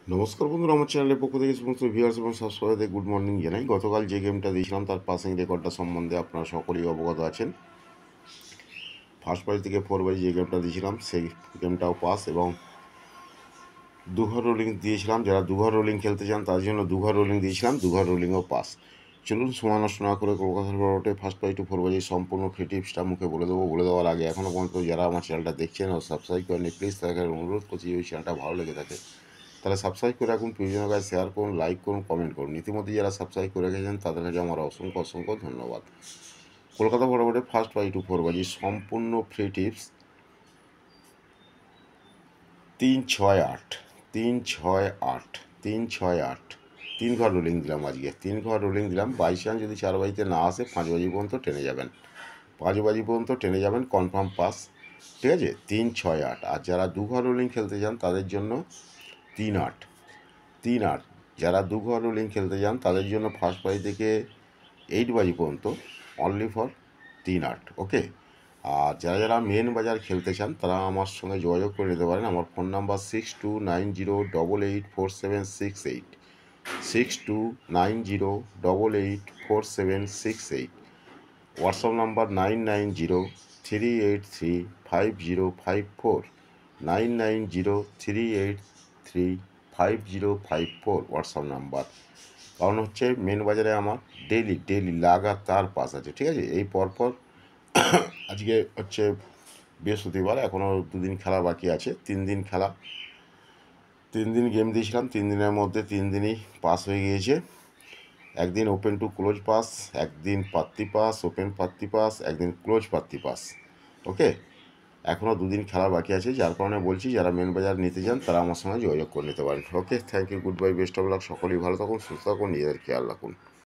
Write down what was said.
নমস্কার বন্ধুরা, আমার চ্যানেলের পক্ষ থেকে সমস্ত ভিউয়ার্স এবং সাবস্ক্রাইবারদের গুড মর্নিং জানাই। গতকাল যে গেমটা দিয়েছিলাম তার পাসিং রেকর্ডটা সম্বন্ধে আপনারা সকলেই অবগত আছেন। ফার্স্ট প্রাইজ থেকে ফোর প্রাইজ যে গেমটা দিয়েছিলাম সেই গেমটাও পাস, এবং দুঘর রোলিং দিয়েছিলাম। যারা দুঘর রোলিং খেলতে চান তার জন্য দুঘর রোলিং দিয়েছিলাম, দুঘর রোলিংও পাস। চলুন সময় নষ্ট না করে কলকাতার বড়টে ফার্স্ট প্রাইজ টু ফোর প্রাইজের সম্পূর্ণ ফ্রি টিপসটা মুখে বলে দেবো। বলে দেওয়ার আগে এখনও পর্যন্ত যারা আমার চ্যানেলটা দেখছেন ও সাবস্ক্রাইব করেনি, প্লিজ তাদেরকে অনুরোধ করছি, ওই চ্যানেলটা ভালো লেগে থাকে তাহলে সাবস্ক্রাইব করে রাখুন, প্রিয়জনের কাছে শেয়ার করুন, লাইক করুন, কমেন্ট করুন। ইতিমধ্যে যারা সাবস্ক্রাইব করে রেখেছেন তাদের কাছে আমার অসংখ্য অসংখ্য ধন্যবাদ। কলকাতা বরাবরে ফার্স্ট বাই টু ফোর বাজি সম্পূর্ণ ফ্রি টিপস 3-6-8 3-6-8 3-6-8 তিন ঘর রোলিং দিলাম। আজকে তিন ঘর রোলিং দিলাম। বাই চান্স যদি 4 বাজিতে না আসে 5 বাজি পর্যন্ত টেনে যাবেন, 5 বাজি পর্যন্ত টেনে যাবেন, কনফার্ম পাস। ঠিক আছে, 3-6-8। আর যারা দু ঘর রোলিং খেলতে চান তাদের জন্য 3-8 3-8। যারা দু ঘর রোলিং খেলতে যান তাদের জন্য ফার্স্ট বাজি থেকে 8 বাজি পর্যন্ত অনলি ফর 3-8। ওকে। আর যারা যারা মেন বাজার খেলতে চান তারা আমার সঙ্গে যোগাযোগ করে নিতে পারেন। আমার phone number 6290884768, 6290884768। WhatsApp number 9903835054, 9903835054 WhatsApp number. কারণ হচ্ছে মেন বাজারে আমার ডেলি লাগাতার পাস আছে। ঠিক আছে, এই পরপর আজকে হচ্ছে বৃহস্পতিবার, এখনও দুদিন খেলা বাকি আছে। 3 দিন খেলা, 3 দিন গেম দিয়েছিলাম। 3 দিনের মধ্যে 3 দিনই পাস হয়ে গিয়েছে। একদিন ওপেন টু ক্লোজ পাস, একদিন প্রার্থী পাস, ওপেন প্রার্থী পাস, একদিন ক্লোজ প্রার্থী পাস। ওকে, এখনও 2 দিন খেলা বাকি আছে, যার কারণে বলছি যারা মেন বাজার নিতে চান তারা আমার সঙ্গে যোগাযোগ করে নিতে পারেন। Okay, thank you, good bye, best of luck. সকলেই ভালো থাকুন, সুস্থ থাকুন, নিজেদের খেয়াল রাখুন।